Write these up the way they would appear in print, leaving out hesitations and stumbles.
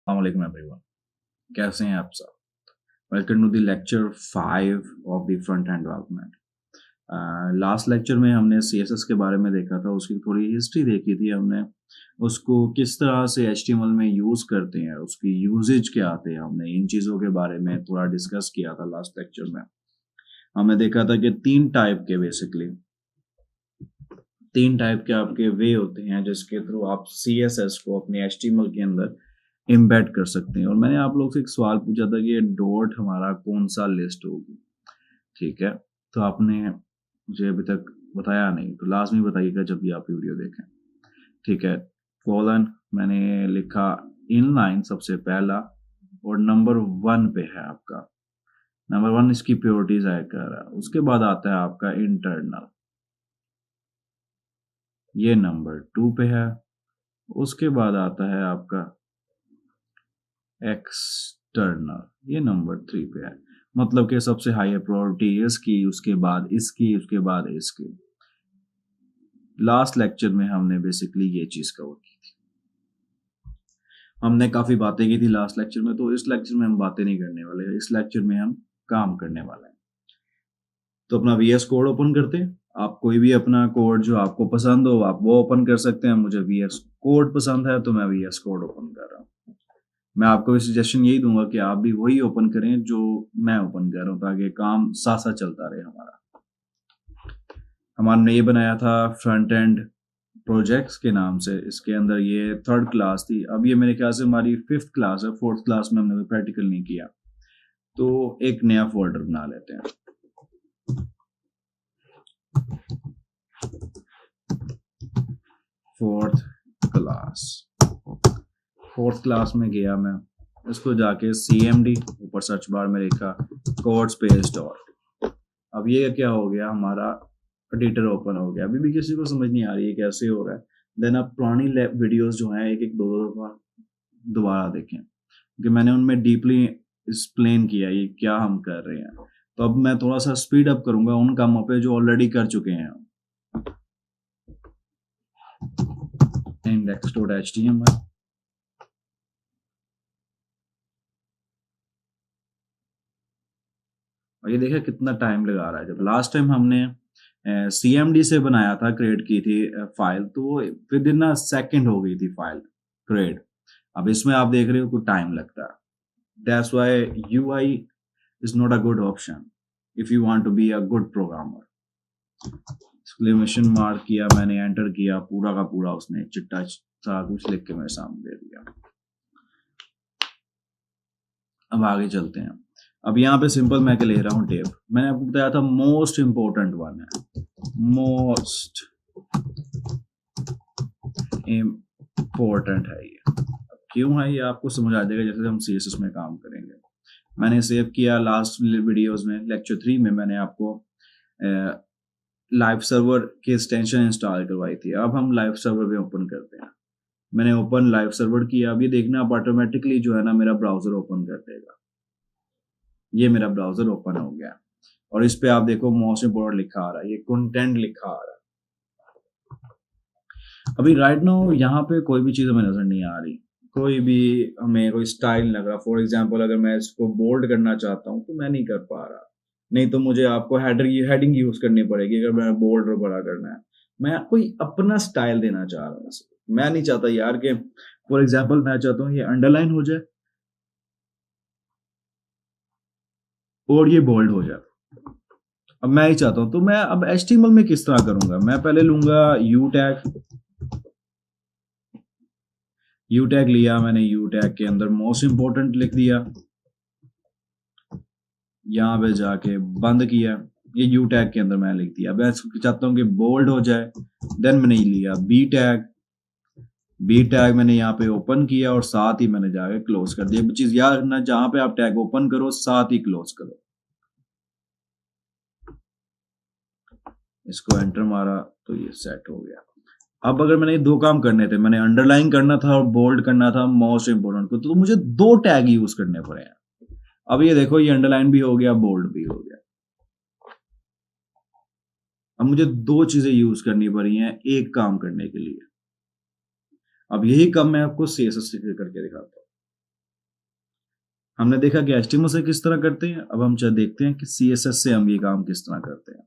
Assalamualaikum everyone. कैसे हैं आप सब? Welcome to the lecture 5 of the front end development. Last lecture में हमने CSS के बारे में देखा था, उसकी थोड़ी हिस्ट्री देखी थी हमने, उसको किस तरह से HTML में यूज़ करते हैं, उसकी यूजेज क्या आते हैं, हमने इन चीज़ों के बारे में थोड़ा डिस्कस किया था लास्ट लेक्चर में। हमने देखा था कि तीन टाइप के आपके वे होते हैं जिसके थ्रू आप CSS को अपने HTML के अंदर इम्बेड कर सकते हैं। और मैंने आप लोग से एक सवाल पूछा था कि ये डॉट हमारा कौन सा लिस्ट होगी, ठीक है? तो आपने मुझे अभी तक बताया नहीं, तो लाजमी बताइएगा जब भी आप वीडियो देखें, ठीक है? कॉलन मैंने लिखा इनलाइन सबसे पहला, और नंबर 1 पे है आपका, नंबर 1 इसकी प्योरिटीज ऐड कर रहा है। उसके बाद आता है आपका इंटरनल, ये नंबर 2 पे है। उसके बाद आता है आपका एक्सटर्नल, ये नंबर 3 पे है। मतलब कि सबसे हाई प्रायोरिटी इसकी, उसके बाद इसकी, उसके बाद इसकी। लास्ट लेक्चर में हमने बेसिकली ये चीज कवर की थी। हमने काफी बातें की थी लास्ट लेक्चर में, तो इस लेक्चर में हम बातें नहीं करने वाले, इस लेक्चर में हम काम करने वाले हैं। तो अपना VS कोड ओपन करते हैं। आप कोई भी अपना कोड जो आपको पसंद हो आप वो ओपन कर सकते हैं। मुझे VS कोड पसंद है तो मैं VS कोड ओपन कर रहा हूँ। मैं आपको भी सजेशन यही दूंगा कि आप भी वही ओपन करें जो मैं ओपन कर रहा हूँ, ताकि काम साथ साथ चलता रहे हमारा। हमारे ने ये बनाया था फ्रंट एंड प्रोजेक्ट्स के नाम से, इसके अंदर ये 3rd क्लास थी। अब ये मेरे ख्याल से हमारी 5th क्लास है, 4th क्लास में हमने प्रैक्टिकल नहीं किया, तो एक नया फोल्डर बना लेते हैं। फोर्थ क्लास में गया मैं, इसको जाके CMD ऊपर सर्च बार में लिखा कोड स्पेस डॉट। अब ये क्या हो गया, हमारा एडिटर ओपन हो गया। अभी भी किसी को समझ नहीं आ रही है कैसे हो रहा है, देन आप पुरानी वीडियोस जो हैं एक एक दो दो दफा दोबारा देखें, क्योंकि मैंने उनमें डीपली एक्सप्लेन किया ये क्या हम कर रहे हैं। तो अब मैं थोड़ा सा स्पीड अप करूंगा उन कामों पे जो ऑलरेडी कर चुके हैं। index.html, और ये देखिए कितना टाइम लगा रहा है। जब लास्ट टाइम हमने CMD से बनाया था, क्रिएट की थी फाइल, तो विद इन अ सेकेंड हो गई थी फाइल क्रिएट। अब इसमें आप देख रहे हो कुछ टाइम लगता है। That's why UI is not a good option if you want to be a good programmer. Exclamation mark किया मैंने, एंटर किया, पूरा का पूरा उसने चिट्टा सा कुछ लिख के मेरे सामने दे दिया। अब आगे चलते हैं। अब यहाँ पे सिंपल मैं के ले रहा हूँ टेप। मैंने आपको बताया था मोस्ट इंपोर्टेंट वन है, मोस्ट इम्पोर्टेंट है ये। अब क्यों है ये आपको समझ आ जाएगा जैसे हम CSS में काम करेंगे। मैंने सेव किया लास्ट वीडियोस में, लेक्चर 3 में मैंने आपको लाइव सर्वर की एक्सटेंशन इंस्टॉल करवाई थी। अब हम लाइव सर्वर में ओपन करते हैं। मैंने ओपन लाइव सर्वर किया। अब ये देखना आप ऑटोमेटिकली जो है ना मेरा ब्राउजर ओपन कर देगा। ये मेरा ब्राउजर ओपन हो गया, और इस पे आप देखो मोस्ट इंपोर्टेंट लिखा आ रहा है, ये कंटेंट लिखा आ रहा है। अभी राइट नाउ यहाँ पे कोई भी चीज हमें नजर नहीं आ रही, कोई भी हमें कोई स्टाइल लग रहा। फॉर एग्जांपल अगर मैं इसको बोल्ड करना चाहता हूँ तो मैं नहीं कर पा रहा, नहीं तो मुझे आपको हेडिंग यूज करनी पड़ेगी अगर मैं बोल्ड और बड़ा करना है। मैं कोई अपना स्टाइल देना चाह रहा हूँ। मैं नहीं चाहता यार कि फॉर एग्जाम्पल मैं चाहता हूँ ये अंडरलाइन हो जाए और ये बोल्ड हो जाए। अब मैं ही चाहता हूं, तो मैं अब HTML में किस तरह करूंगा। मैं पहले लूंगा यू टैग लिया मैंने, यू टैग के अंदर मोस्ट इंपोर्टेंट लिख दिया, यहां पे जाके बंद किया, ये यू टैग के अंदर मैंने लिख दिया। मैं चाहता हूं कि बोल्ड हो जाए, देन मैंने लिया बी टैग मैंने यहाँ पे ओपन किया और साथ ही मैंने जाके क्लोज कर दिया। चीज याद रखना, जहां पे आप टैग ओपन करो साथ ही क्लोज करो। इसको एंटर मारा तो ये सेट हो गया। अब अगर मैंने दो काम करने थे, मैंने अंडरलाइन करना था और बोल्ड करना था मोस्ट इंपोर्टेंट को, तो मुझे दो टैग यूज करने पड़े हैं। अब ये देखो ये अंडरलाइन भी हो गया, बोल्ड भी हो गया। अब मुझे दो चीजें यूज करनी पड़ी हैं एक काम करने के लिए। अब यही काम मैं आपको CSS से करके दिखाता हूँ। हमने देखा कि HTML से किस तरह करते हैं, अब हम देखते हैं कि CSS से हम ये काम किस तरह करते हैं।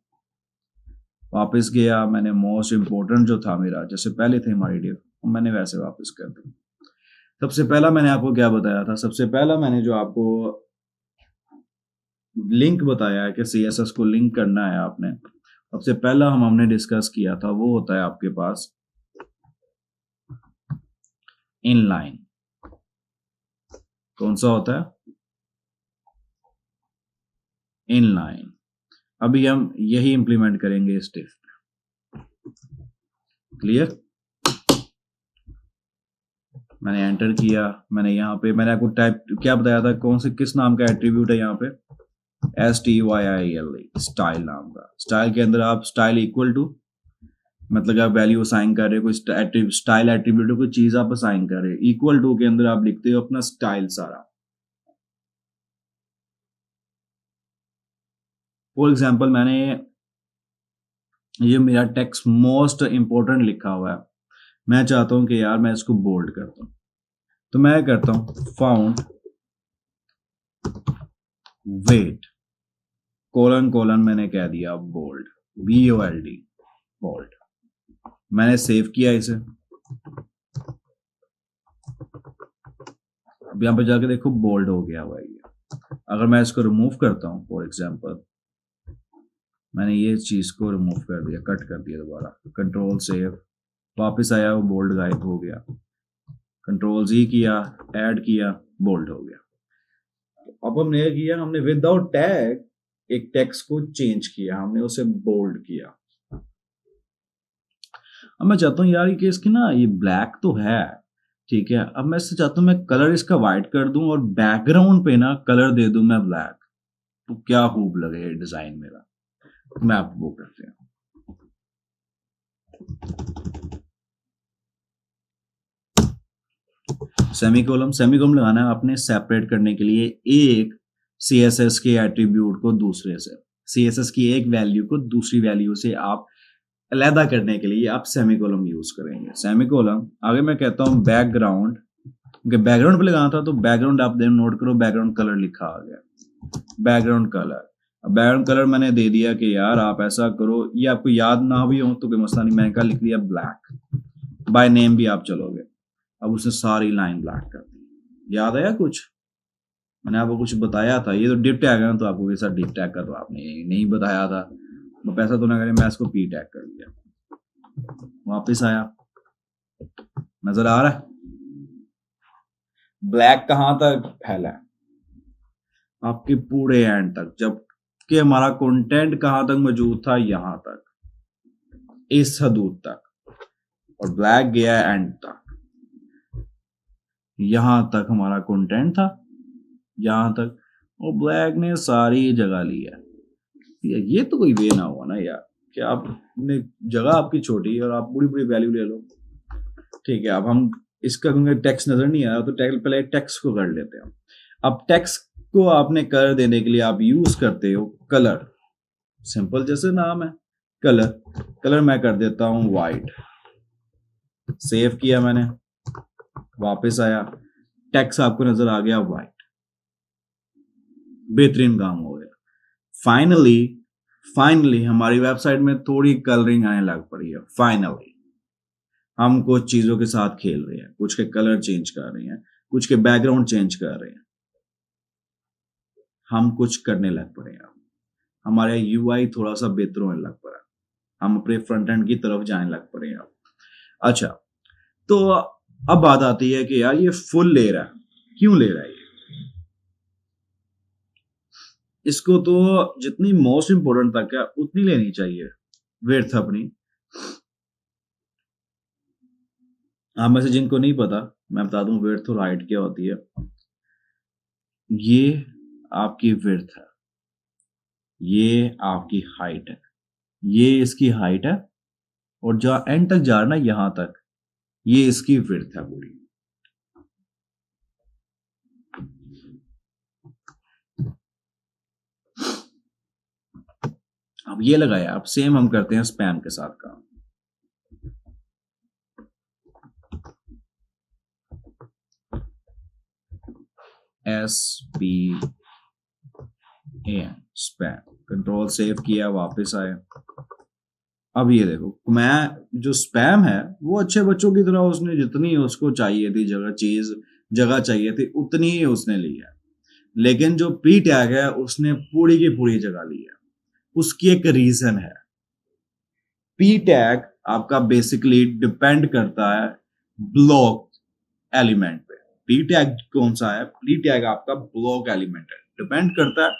वापस गया, मैंने मोस्ट इम्पोर्टेंट जो था मेरा, जैसे पहले थे हमारी डिव, मैंने वैसे वापस कर दी। सबसे पहला मैंने आपको क्या बताया था, सबसे पहला मैंने जो आपको लिंक बताया है कि CSS को लिंक करना है आपने, सबसे पहला हमने डिस्कस किया था वो होता है आपके पास इनलाइन। कौन सा होता है? इनलाइन। अभी हम यही इंप्लीमेंट करेंगे इस डिफ। क्लियर? मैंने एंटर किया, मैंने यहाँ पे मैंने आपको टाइप क्या बताया था, कौन से किस नाम का एट्रीब्यूट है यहाँ पे, STYILE, स्टाइल नाम का। स्टाइल के अंदर आप स्टाइल इक्वल टू, मतलब आप वैल्यू असाइन कर रहे हो, कोई स्टाइल एट्रीब्यूट कोई चीज आप असाइन कर रहे हो, इक्वल टू के अंदर आप लिखते हो अपना स्टाइल सारा। फॉर एग्जाम्पल मैंने ये मेरा टेक्स्ट मोस्ट इंपोर्टेंट लिखा हुआ है, मैं चाहता हूं कि यार मैं इसको बोल्ड करता हूं, तो मैं करता हूं फाउंड वेट कोलन कोलन, मैंने कह दिया बोल्ड, BOLD, बोल्ड। मैंने सेव किया इसे। अब यहां पे जाके देखो बोल्ड हो गया हुआ ये। अगर मैं इसको रिमूव करता हूं, फॉर एग्जांपल मैंने ये चीज को रिमूव कर दिया, कट कर दिया, दोबारा कंट्रोल सेव, वापस आया वो बोल्ड गायब हो गया, कंट्रोल Z किया, ऐड किया, बोल्ड हो गया। अब हमने ये किया, हमने विदाउट टैग एक टेक्स्ट को चेंज किया, हमने उसे बोल्ड किया। अब मैं चाहता हूं यार कि इसकी ना ये ब्लैक तो है, ठीक है, अब मैं इससे चाहता हूं मैं कलर इसका व्हाइट कर दूं और बैकग्राउंड पे ना कलर दे दूं मैं ब्लैक, तो क्या खूब लगे ये डिजाइन मेरा। तो मैं आपको वो करते हैं, सेमीकोलन। सेमीकोलन लगाना है आपने सेपरेट करने के लिए एक CSS के एट्रीब्यूट को दूसरे से, CSS की एक वैल्यू को दूसरी वैल्यू से आप अलहदा करने के लिए आप सेमीकोलन यूज करेंगे। सेमीकोलन आगे मैं कहता हूं बैकग्राउंड, बैकग्राउंड पे लगाना था तो बैकग्राउंड आप नोट करो, बैकग्राउंड कलर लिखा आ गया, बैकग्राउंड कलर। बैकग्राउंड कलर मैंने दे दिया कि यार आप ऐसा करो, ये आपको याद ना भी हो तो कोई मसला नहीं, मैंने कहा लिख लिया ब्लैक, बाय नेम भी आप चलोगे। अब उसने सारी लाइन ब्लैक कर दी। याद आया कुछ? मैंने आपको कुछ बताया था, ये तो डिप टैग है ना, तो आपको कैसा डिप टैग का तो आपने नहीं बताया था, मैं पैसा तो ना करे, मैं इसको P टैग कर दिया। वापस आया, नजर आ रहा है ब्लैक कहां तक फैला है? आपके पूरे एंड तक, जबकि हमारा कंटेंट कहां तक मौजूद था, यहां तक, इस हदूद तक, और ब्लैक गया एंड तक, यहां तक हमारा कंटेंट था, यहां तक, और ब्लैक ने सारी जगह ली है। ये तो कोई वे ना हुआ ना यार, कि आपने जगह आपकी छोटी है और आप पूरी पूरी वैल्यू ले लो। ठीक है, अब हम इसका क्योंकि टेक्स्ट नजर नहीं आया तो पहले टेक्स्ट को कर लेते हैं। अब टेक्स्ट को आपने कलर देने के लिए आप यूज करते हो कलर, सिंपल जैसे नाम है कलर। कलर मैं कर देता हूं वाइट, सेव किया मैंने, वापस आया, टेक्स्ट आपको नजर आ गया वाइट, बेहतरीन काम हो गया। फाइनली फाइनली हमारी वेबसाइट में थोड़ी कलरिंग आने लग पड़ी है। फाइनली हम कुछ चीजों के साथ खेल रहे हैं, कुछ के कलर चेंज कर रहे हैं, कुछ के बैकग्राउंड चेंज कर रहे हैं, हम कुछ करने लग पड़े हैं। हमारा UI थोड़ा सा बेहतर होने लग पड़ा, हम अपने फ्रंट एंड की तरफ जाने लग पड़े हैं। अच्छा, तो अब बात आती है कि यार ये फुल ले रहा है, क्यों ले रहा है ये? इसको तो जितनी मोस्ट इंपोर्टेंट तक है उतनी लेनी चाहिए विड्थ अपनी। आप में से जिनको नहीं पता मैं बता दूं विड्थ और हाइट क्या होती है। ये आपकी विड्थ है, ये आपकी हाइट है, ये इसकी हाइट है, और जहां एंड तक जा रहा ना यहां तक, ये इसकी विड्थ है पूरी। अब ये लगाया, अब सेम हम करते हैं स्पैम के साथ काम। SPAM, spam. कंट्रोल सेव किया, वापस आए। अब ये देखो, मैं जो स्पैम है वो अच्छे बच्चों की तरह उसने जितनी उसको चाहिए थी जगह चाहिए थी उतनी ही उसने ली है। लेकिन जो पी टैग है उसने पूरी की पूरी जगह ली है। उसकी एक रीजन है। पी टैग आपका बेसिकली डिपेंड करता है ब्लॉक एलिमेंट पे। पी टैग कौन सा है? पी टैग आपका ब्लॉक एलिमेंट है, डिपेंड करता है।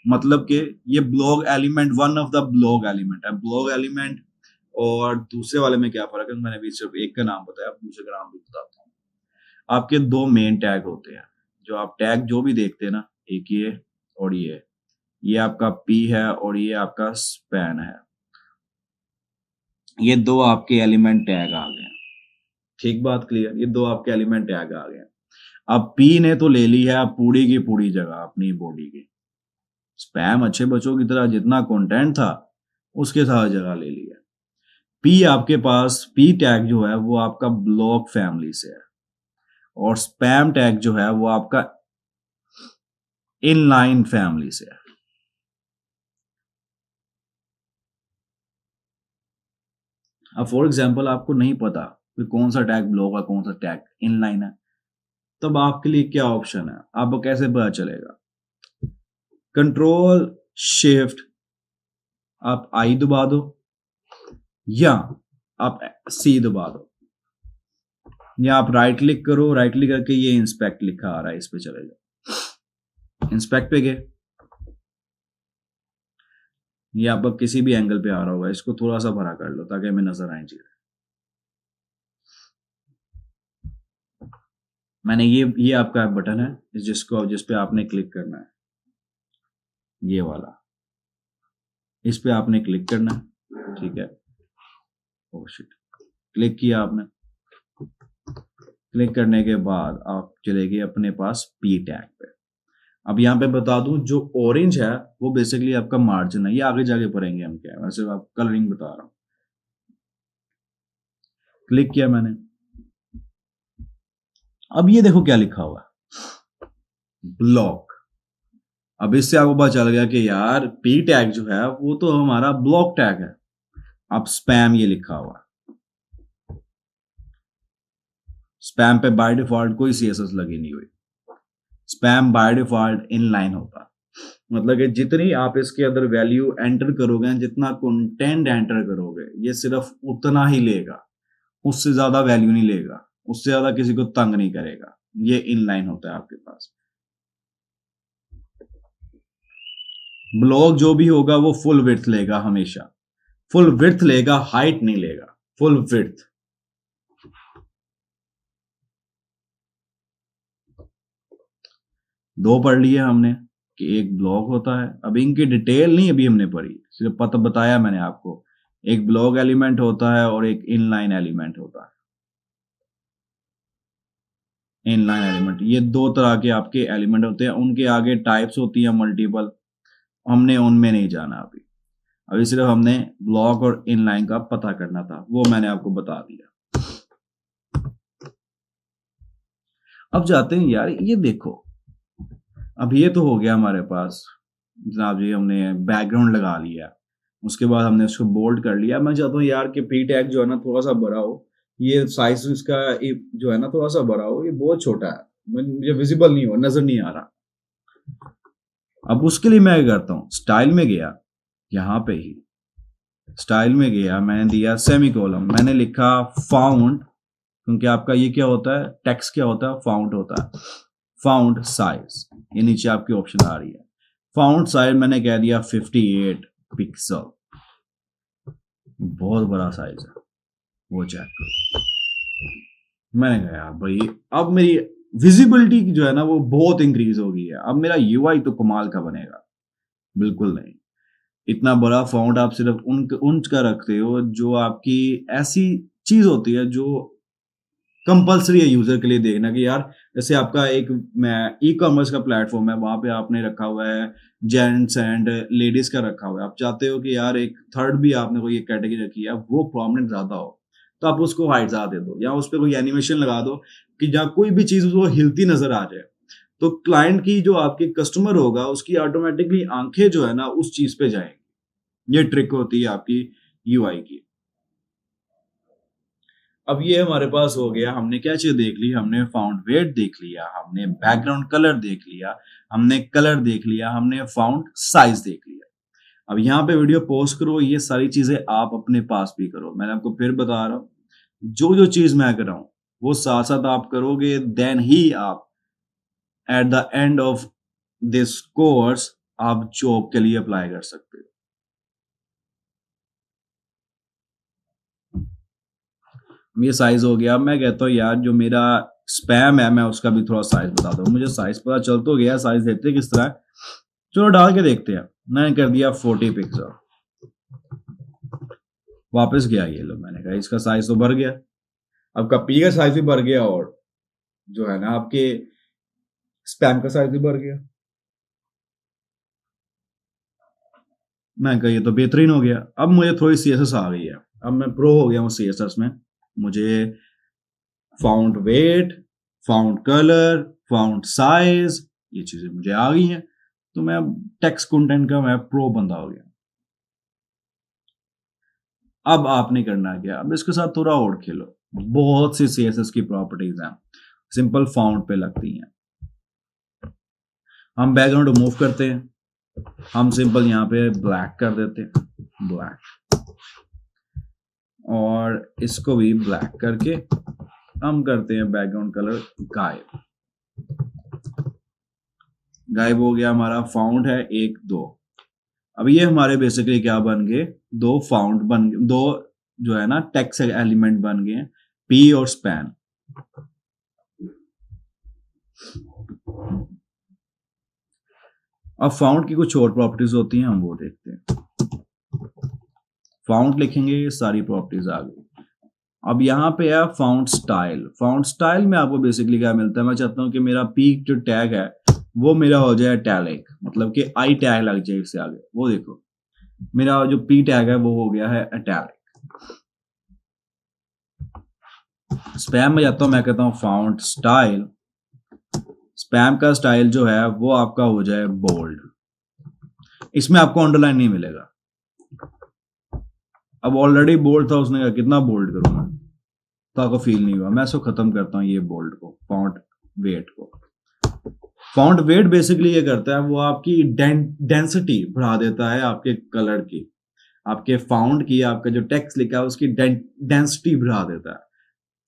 मतलब कि ये block element one of the block element है। ब्लॉक एलिमेंट और दूसरे वाले में क्या फर्क है? मैंने भी सिर्फ एक का नाम बताया, दूसरे का नाम भी बताता हूँ। आपके दो मेन टैग होते हैं। जो आप टैग जो भी देखते हैं ना, एक ये और ये आपका पी है और ये आपका स्पैन है। ये दो आपके एलिमेंट टैग आ गए। ठीक बात क्लियर? ये दो आपके एलिमेंट टैग आ गए। अब पी ने तो ले ली है पूरी की पूरी जगह अपनी बॉडी की। स्पैम अच्छे बच्चों की तरह जितना कंटेंट था उसके साथ जगह ले लिया। पी आपके पास, पी टैग जो है वो आपका ब्लॉक फैमिली से है और स्पैम टैग जो है वो आपका इनलाइन फैमिली से है। अब फॉर एग्जांपल आपको नहीं पता कि कौन सा टैग ब्लॉक है कौन सा टैग इनलाइन है, तब आपके लिए क्या ऑप्शन है? आपको कैसे पता चलेगा? कंट्रोल शिफ्ट आप आई दबा दो या आप सी दबा दो या आप राइट क्लिक करो। राइट क्लिक करके ये इंस्पेक्ट लिखा आ रहा है, इस पे चले जाओ। इंस्पेक्ट पे गए, ये आपका किसी भी एंगल पे आ रहा होगा। इसको थोड़ा सा बड़ा कर लो ताकि हमें नजर आए चीजें। मैंने ये आपका बटन है जिस पे आपने क्लिक करना है, ये वाला। इस पे आपने क्लिक करना है, ठीक है। ओह शिट, क्लिक किया आपने। क्लिक करने के बाद आप चले गए अपने पास पी टैग पे। अब यहाँ पे बता दूं, जो ऑरेंज है वो बेसिकली आपका मार्जिन है। ये आगे जाके पढ़ेंगे हम क्या है, मैं सिर्फ आप कलरिंग बता रहा हूँ। क्लिक किया मैंने। अब ये देखो क्या लिखा हुआ है, ब्लॉक। अब इससे आपको पता चल गया कि यार पी टैग जो है वो तो हमारा ब्लॉक टैग है। अब स्पैम ये लिखा हुआ, स्पैम पे बाय डिफॉल्ट कोई सीएसएस लगी नहीं हुई। स्पैम बाय डिफॉल्ट इनलाइन होता, मतलब कि जितनी आप इसके अंदर वैल्यू एंटर करोगे, जितना कंटेंट एंटर करोगे, ये सिर्फ उतना ही लेगा, उससे ज्यादा वैल्यू नहीं लेगा, उससे ज्यादा किसी को तंग नहीं करेगा। ये इनलाइन होता है आपके पास। ब्लॉक जो भी होगा वो फुल विड्थ लेगा, हमेशा फुल विड्थ लेगा, हाइट नहीं लेगा, फुल विड्थ। दो पढ़ लिए हमने कि एक ब्लॉक होता है। अब इनकी डिटेल नहीं अभी हमने पढ़ी, सिर्फ पता बताया मैंने आपको। एक ब्लॉक एलिमेंट होता है और एक इनलाइन एलिमेंट होता है। इनलाइन एलिमेंट, ये दो तरह के आपके एलिमेंट होते हैं। उनके आगे टाइप्स होती है मल्टीपल, हमने उनमें नहीं जाना अभी। अभी सिर्फ हमने ब्लॉक और इनलाइन का पता करना था, वो मैंने आपको बता दिया। अब जाते हैं यार, ये देखो, अब ये तो हो गया हमारे पास जनाब जी, हमने बैकग्राउंड लगा लिया, उसके बाद हमने उसको बोल्ड कर लिया। मैं चाहता हूँ यार कि पी टैग जो है ना थोड़ा सा बड़ा हो, ये साइज इसका जो है ना थोड़ा सा बड़ा हो, ये बहुत छोटा है, मुझे विजिबल नहीं हो, नजर नहीं आ रहा। अब उसके लिए मैं क्या करता हूँ, स्टाइल में गया, यहाँ पे ही स्टाइल में गया, मैंने दिया सेमीकोलन, मैंने लिखा फाउंड, क्योंकि आपका ये क्या होता है, टेक्स्ट क्या होता है, फाउंड होता है। फाउंड साइज, ये नीचे आपकी ऑप्शन आ रही है। फाउंड साइज मैंने कह दिया 58 पिक्सल, बहुत बड़ा साइज है, वो चेक करो। मैंने कहा यार भाई अब मेरी विजिबिलिटी जो है ना वो बहुत इंक्रीज हो गई है, अब मेरा यूआई तो कमाल का बनेगा। बिल्कुल नहीं, इतना बड़ा फाउंड आप सिर्फ उन का रखते हो जो आपकी ऐसी चीज होती है जो कंपलसरी है यूजर के लिए देखना, कि यार जैसे आपका एक मैं ई कॉमर्स का प्लेटफॉर्म है, वहां पे आपने रखा हुआ है जेंट्स एंड लेडीज का रखा हुआ है। आप चाहते हो कि यार एक थर्ड भी आपने कोई एक कैटेगरी रखी है वो प्रोमिनेंट ज्यादा हो, तो आप उसको हाइट ज्यादा दे दो या उस पर कोई एनिमेशन लगा दो कि जहाँ कोई भी चीज वो हिलती नजर आ जाए। तो क्लाइंट की जो आपकी कस्टमर होगा उसकी ऑटोमेटिकली आंखें जो है ना उस चीज पे जाएंगी। ये ट्रिक होती है आपकी यूआई की। अब ये हमारे पास हो गया, हमने क्या चीज देख ली, हमने फाउंड वेट देख लिया, हमने बैकग्राउंड कलर देख लिया, हमने कलर देख लिया, हमने फाउंड साइज देख लिया। अब यहाँ पे वीडियो पॉज करो, ये सारी चीजें आप अपने पास भी करो। मैंने आपको फिर बता रहा हूँ, जो जो चीज मैं कर रहा हूँ वो साथ साथ आप करोगे, देन ही आप at the end of this course आप जॉब के लिए अप्लाई कर सकते हो। ये साइज हो गया। मैं कहता हूँ यार जो मेरा स्पैम है मैं उसका भी थोड़ा साइज बता दो। मुझे साइज पता चल तो गया, साइज देते किस तरह है, चलो डाल के देखते हैं। मैंने कर दिया 40 पिक्सल, वापस गया ये लो, मैंने कहा इसका साइज तो भर गया। अब कपी का साइज भी भर गया और जो है ना आपके स्पैम का साइज भी भर गया। मैं कहा ये तो बेहतरीन हो गया। अब मुझे थोड़ी सीएसएस आ गई है, अब मैं प्रो हो गया हूँ सीएसएस में। मुझे font weight, font colour, font size, ये चीजें मुझे आ गई हैं। तो मैं टेक्स्ट कंटेंट का मैं प्रो बंदा हो गया। अब आपने करना क्या, अब इसके साथ थोड़ा और खेलो। बहुत सी सीएसएस की प्रॉपर्टीज हैं, सिंपल फाउंड पे लगती हैं। हम बैकग्राउंड रिमूव करते हैं, हम सिंपल यहाँ पे ब्लैक कर देते हैं, ब्लैक, और इसको भी ब्लैक करके हम करते हैं बैकग्राउंड कलर गायब। गायब हो गया हमारा। फाउंड है 1 2। अब ये हमारे बेसिकली क्या बन गए, दो फाउंड बन गए, दो जो है ना टेक्स्ट एलिमेंट बन गए, पी और स्पैन। अब फाउंड की कुछ और प्रॉपर्टीज होती हैं, हम वो देखते हैं। फाउंड लिखेंगे, ये सारी प्रॉपर्टीज आ गई। अब यहाँ पे है फाउंड स्टाइल। फाउंड स्टाइल में आपको बेसिकली क्या मिलता है, मैं चाहता हूँ कि मेरा पीक जो टैग है वो मेरा हो जाए टैलिक, मतलब कि आई टैग लग जाए इससे आगे। वो देखो मेरा जो पी टैग है वो हो गया है इटैलिक। स्पैम में जाता हूं, मैं कहता हूं फाउंड स्टाइल, स्पैम का स्टाइल जो है वो आपका हो जाए बोल्ड। इसमें आपको अंडरलाइन नहीं मिलेगा। अब ऑलरेडी बोल्ड था, उसने कहा कितना बोल्ड करूं मैं, तो आपको फील नहीं हुआ। मैं इसको खत्म करता हूं ये बोल्ड को, फाउंड वेट को। फाउंड वेट बेसिकली ये करता है, वो आपकी डेंसिटी बढ़ा देता है आपके कलर की, आपके फाउंड की, आपका जो टेक्स्ट लिखा है उसकी डेंसिटी बढ़ा देता है।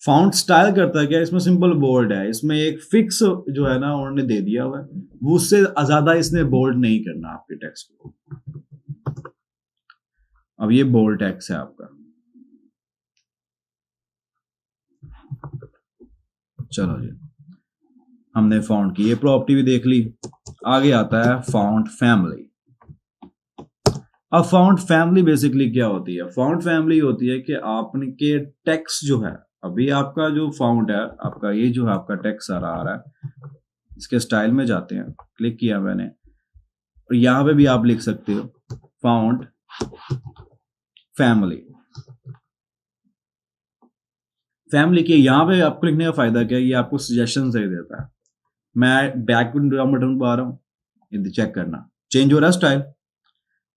फाउंड स्टाइल करता है क्या, इसमें सिंपल बोल्ड है, इसमें एक फिक्स जो है ना उन्होंने दे दिया हुआ है, वो उससे ज्यादा इसने बोल्ड नहीं करना आपके टेक्स्ट को। अब ये बोल्ड टेक्स्ट है आपका। चलो जी, हमने फाउंड की ये प्रॉपर्टी भी देख ली। आगे आता है फाउंड फैमिली। अब फाउंड फैमिली बेसिकली क्या होती है, फाउंड फैमिली होती है कि आपके टेक्स्ट जो है, अभी आपका जो फाउंड है आपका, ये जो है आपका टेक्स्ट आ रहा है, इसके स्टाइल में जाते हैं, क्लिक किया मैंने, और यहां पे भी आप लिख सकते हो फाउंड फैमिली। फैमिली के यहां पे आपको लिखने का फायदा क्या है, ये आपको सजेशन दे देता है। मैं बैक बटन दबा रहा हूँ, ये चेक करना चेंज हो रहा है स्टाइल।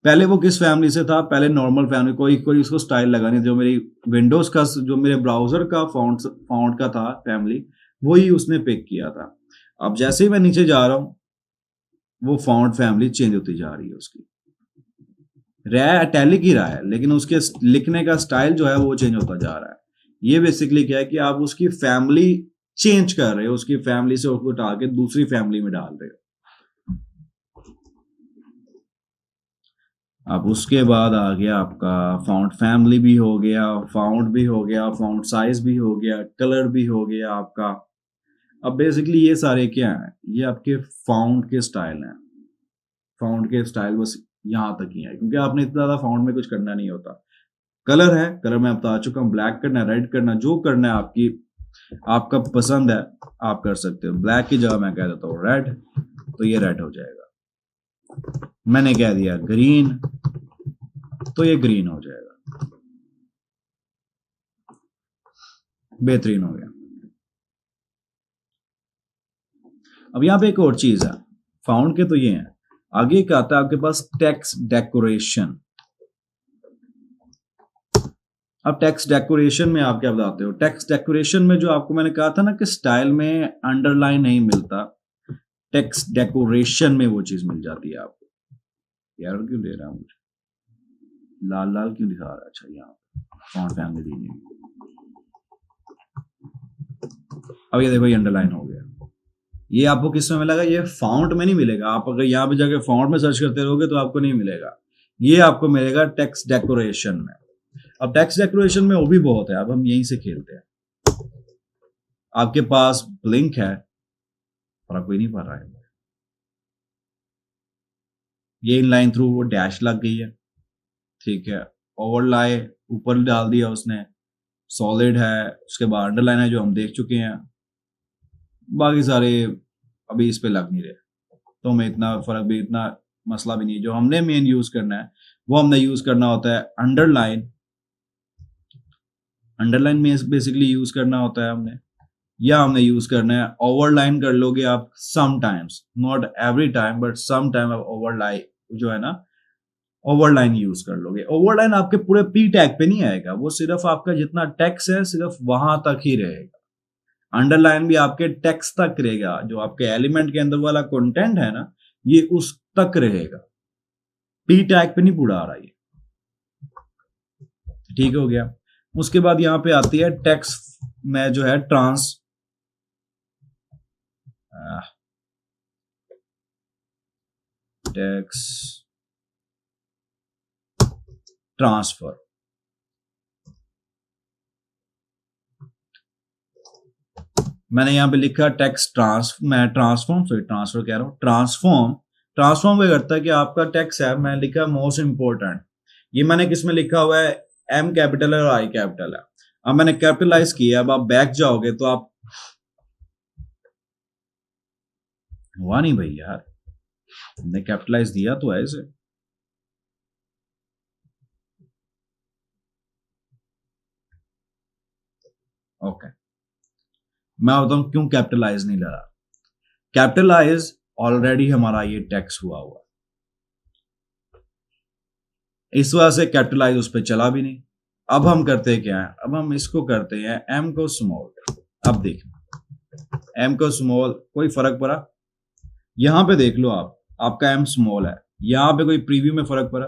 पहले वो किस फैमिली से था, पहले नॉर्मल फैमिली, कोई कोई उसको स्टाइल लगाने, जो मेरी विंडोज का, जो मेरे ब्राउजर का फाउंड का था फैमिली, वही उसने पिक किया था। अब जैसे ही मैं नीचे जा रहा हूं वो फाउंड फैमिली चेंज होती जा रही है, उसकी रहा इटैलिक ही रहा है, लेकिन उसके लिखने का स्टाइल जो है वो चेंज होता जा रहा है। ये बेसिकली क्या है कि आप उसकी फैमिली चेंज कर रहे हो, उसकी फैमिली से उसको उठा के दूसरी फैमिली में डाल रहे हो। अब उसके बाद आ गया आपका फाउंड फैमिली भी हो गया, फाउंड भी हो गया, फाउंड साइज भी हो गया, कलर भी हो गया आपका। अब बेसिकली ये सारे क्या हैं, ये आपके फाउंड के स्टाइल हैं। फाउंड के स्टाइल बस यहाँ तक ही है, क्योंकि आपने इतना ज्यादा फाउंड में कुछ करना नहीं होता। कलर है, कलर मैं बता चुका हूँ, ब्लैक करना, रेड करना, जो करना है आपकी, आपका पसंद है आप कर सकते हो। ब्लैक की जगह मैं कह देता हूँ रेड, तो ये रेड हो जाएगा। मैंने कह दिया ग्रीन, तो ये ग्रीन हो जाएगा। बेहतरीन हो गया। अब यहाँ पे एक और चीज है, फाउंड के तो ये है, आगे एक आता है आपके पास टेक्स्ट डेकोरेशन। अब टेक्स्ट डेकोरेशन में आप क्या बताते हो? टेक्स्ट डेकोरेशन में जो आपको मैंने कहा था ना कि स्टाइल में अंडरलाइन नहीं मिलता, टेक्स्ट डेकोरेशन में वो चीज मिल जाती है आपको। यार क्यों दे रहा है मुझे लाल लाल क्यों दिखा रहा है? अच्छा यहाँ फॉन्ट फैमिली दी नहीं। अब ये देखो ये अंडरलाइन हो गया। ये आपको किस में मिलेगा? ये फाउंट में नहीं मिलेगा। आप अगर यहाँ पे जाके फाउंट में सर्च करते रहोगे तो आपको नहीं मिलेगा, ये आपको मिलेगा टेक्स्ट डेकोरेशन में। अब टेक्स्ट डेकोरेशन में वो भी बहुत है, अब हम यहीं से खेलते हैं। आपके पास ब्लिंक है, फर्क कोई नहीं पड़ रहा है, ये इनलाइन थ्रू वो डैश लग गई है, ठीक है। ओवरलाय ऊपर डाल दिया उसने, सॉलिड है, उसके बाद अंडरलाइन है जो हम देख चुके हैं, बाकी सारे अभी इस पे लग नहीं रहे, तो हमें इतना फर्क भी, इतना मसला भी नहीं है। जो हमने मेन यूज करना है वो हमने यूज करना होता है अंडरलाइन। अंडरलाइन में बेसिकली यूज करना होता है हमने, या हमने यूज करना है ओवरलाइन। कर लोगे आप sometimes, not every time but sometime आप ओवरलाइन जो है ना, ओवरलाइन यूज कर लोगे। ओवरलाइन आपके पूरे पी टैग पे नहीं आएगा, वो सिर्फ आपका जितना टेक्स्ट है सिर्फ वहां तक ही रहेगा। अंडरलाइन भी आपके टेक्स्ट तक रहेगा, जो आपके एलिमेंट के अंदर वाला कंटेंट है ना, ये उस तक रहेगा, पी टैग पे नहीं पूरा आ रहा ये। ठीक हो गया। उसके बाद यहां पे आती है टेक्स्ट में जो है टेक्स्ट ट्रांसफर। मैंने यहां पे लिखा टेक्स्ट ट्रांसफॉर्म कह रहा हूं, ट्रांसफॉर्म क्या करता है कि आपका टेक्स्ट है, मैंने लिखा मोस्ट इंपोर्टेंट, ये मैंने किस में लिखा हुआ है? एम कैपिटल है और आई कैपिटल है। अब मैंने कैपिटलाइज किया, अब आप बैक जाओगे तो आप, हुआ नहीं भाई यार, हमने कैपिटलाइज दिया तो है इसे। ओके, मैं बताऊं क्यों कैपिटलाइज नहीं लगा। कैपिटलाइज ऑलरेडी हमारा ये टेक्स्ट हुआ हुआ, इस वजह से कैपिटलाइज उस पर चला भी नहीं। अब हम करते क्या है? अब हम इसको करते हैं एम को स्मॉल। अब देखिए एम को स्मॉल, कोई फर्क पड़ा? यहां पे देख लो आप, आपका एम स्मॉल है, यहां पे कोई प्रीव्यू में फर्क पड़ा?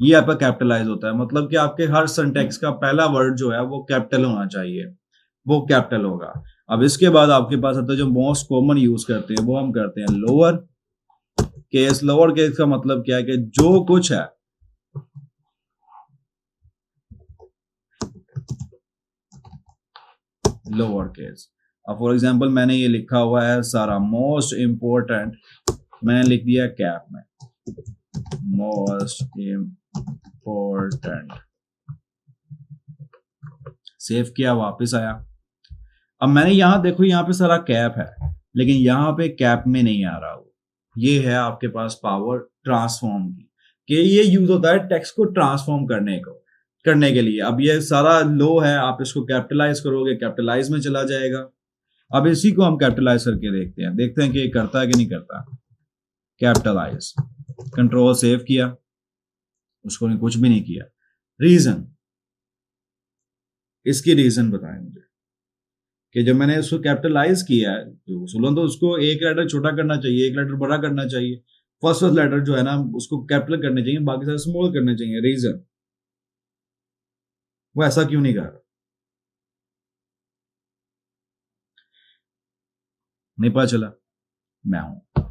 ये आपका कैपिटलाइज होता है, मतलब कि आपके हर सिंटेक्स का पहला वर्ड जो है वो कैपिटल होना चाहिए, वो कैपिटल होगा। अब इसके बाद आपके पास आता है जो मोस्ट कॉमन यूज करते हैं, वो हम करते हैं लोअर केस। लोअर केस का मतलब क्या है कि जो कुछ है लोअर केस। अब फॉर एग्जांपल मैंने ये लिखा हुआ है सारा मोस्ट इंपोर्टेंट, मैंने लिख दिया कैप में मोस्ट इंपोर्टेंट, सेव किया, वापस आया। अब मैंने यहां देखो, यहां पे सारा कैप है, लेकिन यहां पे कैप में नहीं आ रहा। ये है आपके पास पावर ट्रांसफॉर्म की, कि ये यूज होता है टेक्स्ट को ट्रांसफॉर्म करने के लिए। अब ये सारा लो है, आप इसको कैपिटलाइज करोगे, कैपिटलाइज में चला जाएगा। अब इसी को हम कैपिटलाइज करके देखते हैं कि ये करता है कि नहीं करता। कैपिटलाइज, कंट्रोल सेव किया, उसको ने कुछ भी नहीं किया। रीजन, इसकी रीजन बताएं मुझे, कि जब मैंने उसको कैपिटलाइज किया है तो सुलन, तो उसको एक लेटर छोटा करना चाहिए, एक लेटर बड़ा करना चाहिए। फर्स्ट लेटर जो है ना उसको कैपिटल करने चाहिए, बाकी सारे स्मॉल करने चाहिए। रीजन, वो ऐसा क्यों नहीं कर रहा? नहीं पता चला? मैं हूं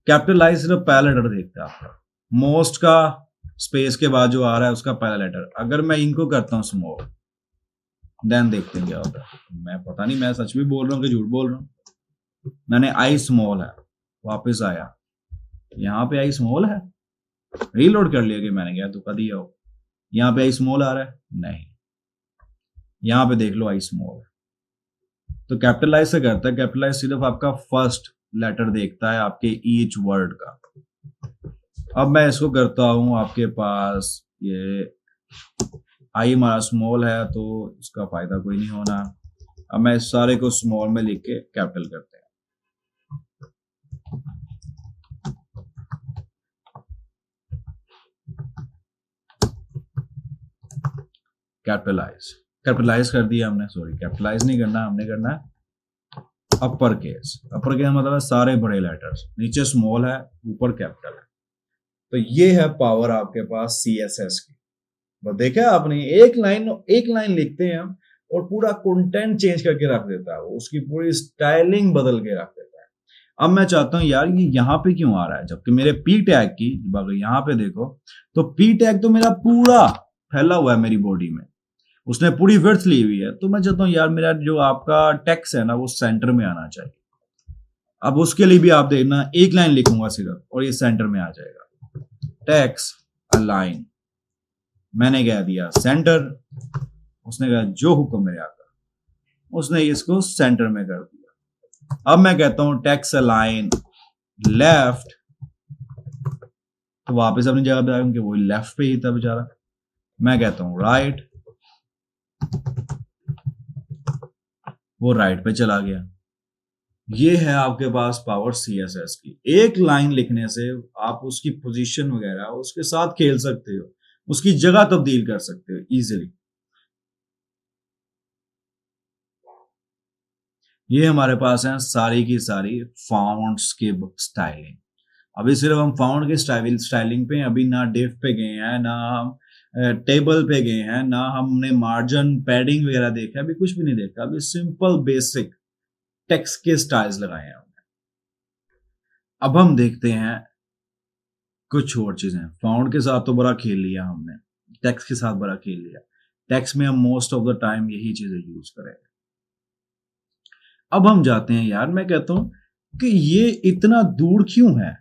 कैपिटलाइज, सिर्फ पहला लेटर देखता है आपका, मोस्ट का स्पेस के बाद जो आ रहा है उसका पहला लेटर। अगर मैं इनको करता हूं स्मॉल, देन देखते हैं क्या होता है। मैं पता नहीं मैं सच भी बोल रहा हूँ कि झूठ बोल रहा हूँ। मैंने आई स्मॉल है, वापस आया, यहाँ पे आई स्मॉल है, रीलोड कर लिया कि मैंने क्या धोखा दिया हो। यहाँ पे आई स्मॉल आ रहा है, नहीं, यहाँ पे देख लो आई स्मॉल है। तो कैपिटलाइज से करता है, कैपिटलाइज सिर्फ आपका फर्स्ट लेटर देखता है आपके ईच वर्ड का। अब मैं इसको करता हूं, आपके पास ये आई हमारा स्मॉल है तो इसका फायदा कोई नहीं होना। अब मैं इस सारे को स्मॉल में लिख के कैपिटल करते हैं, कैपिटलाइज, कैपिटलाइज कर दिया हमने, सॉरी कैपिटलाइज नहीं करना, हमने करना है अपर केस। अपर केस मतलब है सारे बड़े लेटर्स, नीचे स्मॉल है ऊपर कैपिटल है। तो ये है पावर आपके पास CSS की। बस देखा आपने, एक लाइन लिखते हैं हम और पूरा कंटेंट चेंज करके रख देता है वो, उसकी पूरी स्टाइलिंग बदल के रख देता है। अब मैं चाहता हूं यार ये यहाँ पे क्यों आ रहा है, जबकि मेरे पी टैग की, अगर यहाँ पे देखो तो पी टैग तो मेरा पूरा फैला हुआ है मेरी बॉडी में, उसने पूरी विड्थ ली हुई है। तो मैं चाहता हूँ यार मेरा जो आपका टेक्स्ट है ना वो सेंटर में आना चाहिए। अब उसके लिए भी आप देखना, एक लाइन लिखूंगा सिर्फ और ये सेंटर में आ जाएगा। टेक्स्ट अलाइन, मैंने कह दिया सेंटर, उसने कहा जो हुक्म मेरे आका, उसने इसको सेंटर में कर दिया। अब मैं कहता हूं टेक्स्ट अलाइन लेफ्ट, तो वापस अपनी जगह पे आएंगे, वो लेफ्ट पे ही था बेचारा। मैं कहता हूं राइट, वो राइट पे चला गया। ये है आपके पास पावर CSS की। एक लाइन लिखने से आप उसकी पोजीशन वगैरह उसके साथ खेल सकते हो, उसकी जगह तब्दील कर सकते हो इजीली। ये हमारे पास है सारी की सारी फॉन्ट्स की स्टाइलिंग। अभी सिर्फ हम फॉन्ट की स्टाइलिंग पे, अभी ना डिफ पे गए हैं, ना हम टेबल पे गए हैं, ना हमने मार्जिन पैडिंग वगैरह देखा, अभी कुछ भी नहीं देखा। अभी सिंपल बेसिक टेक्स्ट के स्टाइल्स लगाए हैं हमने। अब हम देखते हैं कुछ और चीजें। फॉन्ट के साथ तो बड़ा खेल लिया हमने, टेक्स्ट के साथ बड़ा खेल लिया। टेक्स्ट में हम मोस्ट ऑफ द टाइम यही चीजें यूज करेंगे। अब हम जाते हैं यार, मैं कहता हूं कि ये इतना दूर क्यों है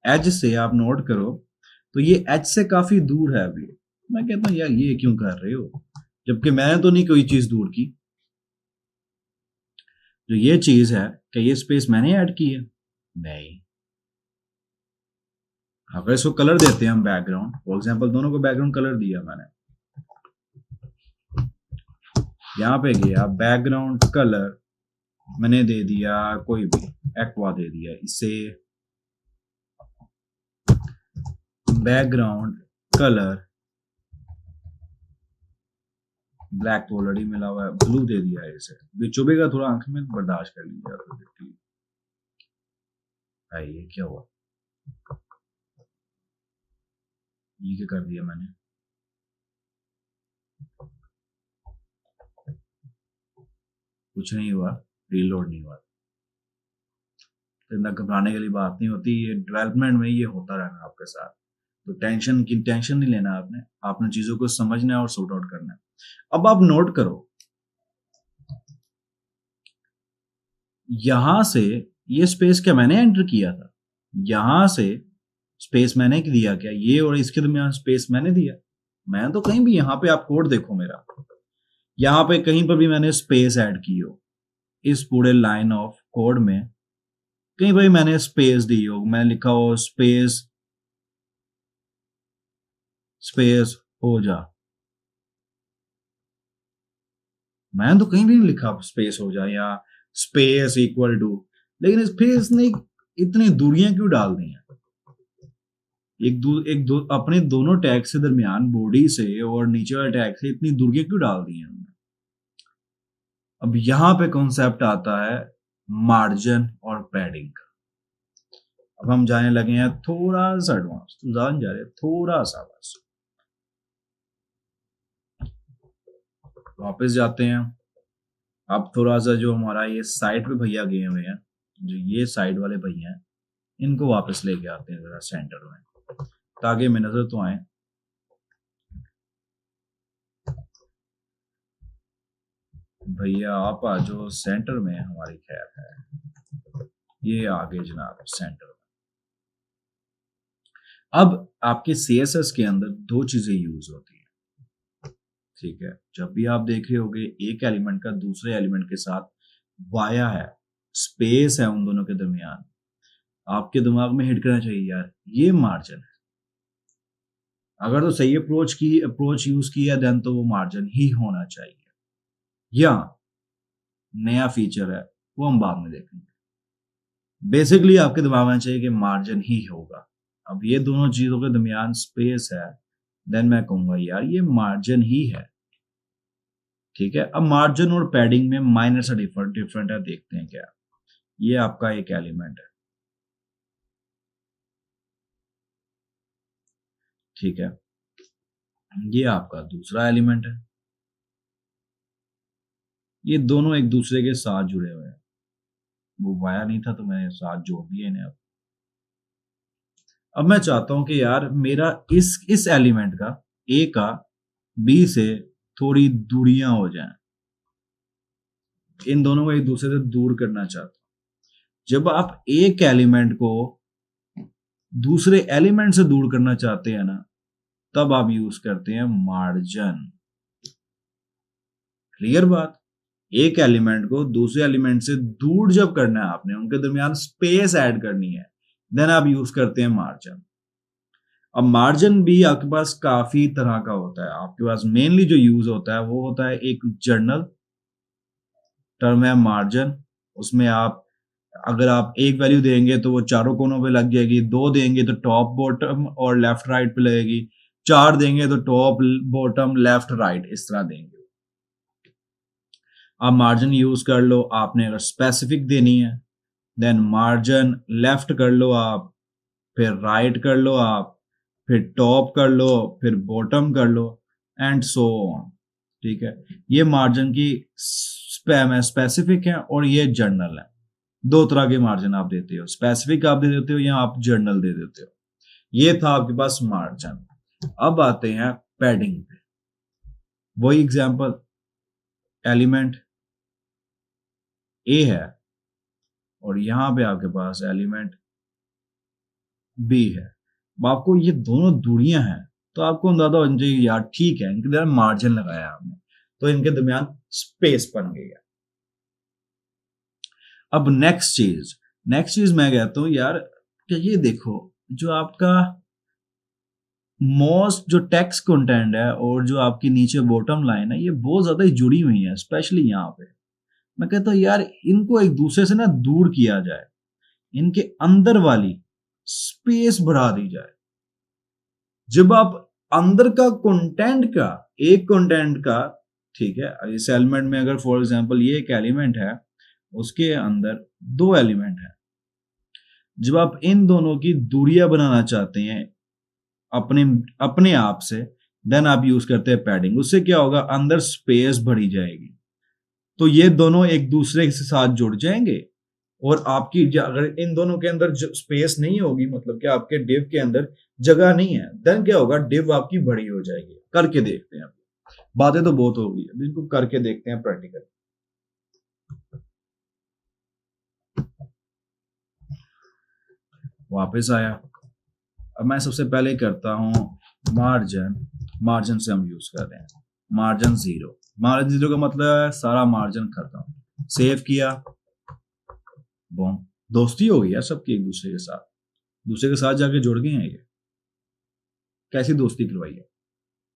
एज से, आप नोट करो तो ये एज से काफी दूर है अभी। मैं कहता हूं यार ये क्यों कर रहे हो, जबकि मैंने तो नहीं कोई चीज दूर की। जो ये चीज है कि ये स्पेस मैंने ऐड की है, नहीं। अगर इसको कलर देते हैं हम बैकग्राउंड, फॉर एग्जांपल दोनों को बैकग्राउंड कलर दिया मैंने, यहां पे गया बैकग्राउंड कलर मैंने दे दिया कोई भी एक्वा दे दिया, इसे बैकग्राउंड कलर ब्लैक तो ऑलरेडी मिला हुआ है, ब्लू दे दिया है इसे। भी चुभेगा थोड़ा आंख में, बर्दाश्त कर लीजिए तो देखिए। ये क्या हुआ, ये क्या कर दिया मैंने, कुछ नहीं हुआ, रीलोड नहीं हुआ। तो इतना घबराने के लिए बात नहीं होती, ये डेवलपमेंट में ये होता रहना आपके साथ। तो टेंशन नहीं लेना आपने चीजों को समझना है और सॉर्ट आउट करना है। अब आप नोट करो, यहां से ये स्पेस क्या मैंने एंटर किया था, यहां से स्पेस मैंने दिया क्या, ये और इसके दरमियान स्पेस मैंने दिया। मैं तो कहीं भी, यहाँ पे आप कोड देखो मेरा, यहाँ पे कहीं पर भी मैंने स्पेस ऐड की हो, इस पूरे लाइन ऑफ कोड में कहीं भाई मैंने स्पेस दी हो, मैंने लिखा हो स्पेस स्पेस हो जा, मैंने तो कहीं भी नहीं लिखा स्पेस हो जा या स्पेस इक्वल टू। लेकिन स्पेस ने इतनी दूरियां क्यों डाल दी हैं, अपने दोनों टैग से दरमियान, बॉडी से और नीचे वाले टैग से इतनी दूरियां क्यों डाल दी हैं उन्होंने। अब यहां पे कॉन्सेप्ट आता है मार्जिन और पैडिंग का। अब हम जाने लगे हैं थोड़ा सा एडवांस, तो जान जा रहे थोड़ा सा, बस वापस जाते हैं। अब थोड़ा सा जो हमारा ये साइड पे भैया गए हुए हैं, जो ये साइड वाले भैया हैं, इनको वापस लेके आते हैं जरा सेंटर में, ताकि में नजर तो आए। भैया आप आ जो सेंटर में, हमारी खैर है, ये आगे जनाब सेंटर में। अब आपके CSS के अंदर दो चीजें यूज होती हैं, ठीक है। जब भी आप देख रहे होगे एक एलिमेंट का दूसरे एलिमेंट के साथ वाया है, स्पेस है उन दोनों के दरमियान, आपके दिमाग में हिट करना चाहिए यार ये मार्जिन है। अगर तो सही अप्रोच यूज किया देन तो वो मार्जिन ही होना चाहिए, या नया फीचर है वो हम बाद में देखेंगे। बेसिकली आपके दिमाग में चाहिए कि मार्जिन ही होगा। अब ये दोनों चीजों के दरमियान स्पेस है, देन मैं कहूंगा यार ये मार्जिन ही है। ठीक है। अब मार्जिन और पैडिंग में माइनर सा डिफरेंट है, देखते हैं क्या। ये आपका एक एलिमेंट है, ठीक है। ये आपका दूसरा एलिमेंट है। ये दोनों एक दूसरे के साथ जुड़े हुए हैं। वो वाया नहीं था तो मैंने साथ जोड़ दिया इन्हें। अब मैं चाहता हूं कि यार मेरा इस एलिमेंट का ए का बी से थोड़ी दूरियां हो जाएं। इन दोनों को एक दूसरे से दूर करना चाहता हूं। जब आप एक एलिमेंट को दूसरे एलिमेंट से दूर करना चाहते हैं ना, तब आप यूज करते हैं मार्जिन। क्लियर बात। एक एलिमेंट को दूसरे एलिमेंट से दूर जब करना है आपने, उनके दरमियान स्पेस ऐड करनी है, देन आप यूज करते हैं मार्जिन। अब मार्जिन भी आपके पास काफी तरह का होता है। आपके पास मेनली जो यूज होता है वो होता है एक जर्नल टर्म है मार्जिन। उसमें आप अगर आप एक वैल्यू देंगे तो वो चारों कोनों पे लग जाएगी, दो देंगे तो टॉप बॉटम और लेफ्ट राइट पे लगेगी, चार देंगे तो टॉप बॉटम लेफ्ट राइट इस तरह देंगे। आप मार्जिन यूज कर लो। आपने अगर स्पेसिफिक देनी है देन मार्जिन लेफ्ट कर लो आप, फिर राइट कर लो आप, फिर टॉप कर लो, फिर बॉटम कर लो एंड सो ऑन। ठीक है। ये मार्जिन की स्पेसिफिक है और ये जर्नल है। दो तरह के मार्जिन आप देते हो, स्पेसिफिक आप दे देते हो या आप जर्नल दे देते हो। ये था आपके पास मार्जिन। अब आते हैं पैडिंग पे। वही एग्जांपल, एलिमेंट ए है और यहां पे आपके पास एलिमेंट बी है। अब आपको ये दोनों दूरियां हैं तो आपको अंदाजा हो जाए यार ठीक है, इनके दरमियान मार्जिन लगाया आपने तो इनके दरमियान स्पेस बन गई है। अब नेक्स्ट चीज मैं कहता हूं यार कि ये देखो, जो आपका मोस्ट जो टेक्स्ट कंटेंट है और जो आपकी नीचे बॉटम लाइन है, ये बहुत ज्यादा ही जुड़ी हुई है, स्पेशली यहाँ पे। मैं कहता हूँ यार इनको एक दूसरे से ना दूर किया जाए, इनके अंदर वाली स्पेस बढ़ा दी जाए। जब आप अंदर का कंटेंट का, एक कंटेंट का, ठीक है, इस एलिमेंट में अगर फॉर एग्जांपल ये एक एलिमेंट है, उसके अंदर दो एलिमेंट है, जब आप इन दोनों की दूरियां बनाना चाहते हैं अपने अपने आप से, देन आप यूज करते हैं पैडिंग। उससे क्या होगा, अंदर स्पेस बढ़ी जाएगी तो ये दोनों एक दूसरे के साथ जुड़ जाएंगे। और आपकी अगर इन दोनों के अंदर स्पेस नहीं होगी, मतलब कि आपके डिव के अंदर जगह नहीं है, देन क्या होगा, डिव आपकी बड़ी हो जाएगी। करके देखते हैं। बातें तो बहुत होगी, इनको करके देखते हैं प्रैक्टिकल। वापस आया। अब मैं सबसे पहले करता हूं मार्जिन से हम यूज कर रहे हैं मार्जिन जीरो का मतलब है सारा मार्जिन खत्म। सेव किया, बॉम, दोस्ती हो गई यार सबकी एक दूसरे के साथ जाके जुड़ गए हैं। ये कैसी दोस्ती करवाई है,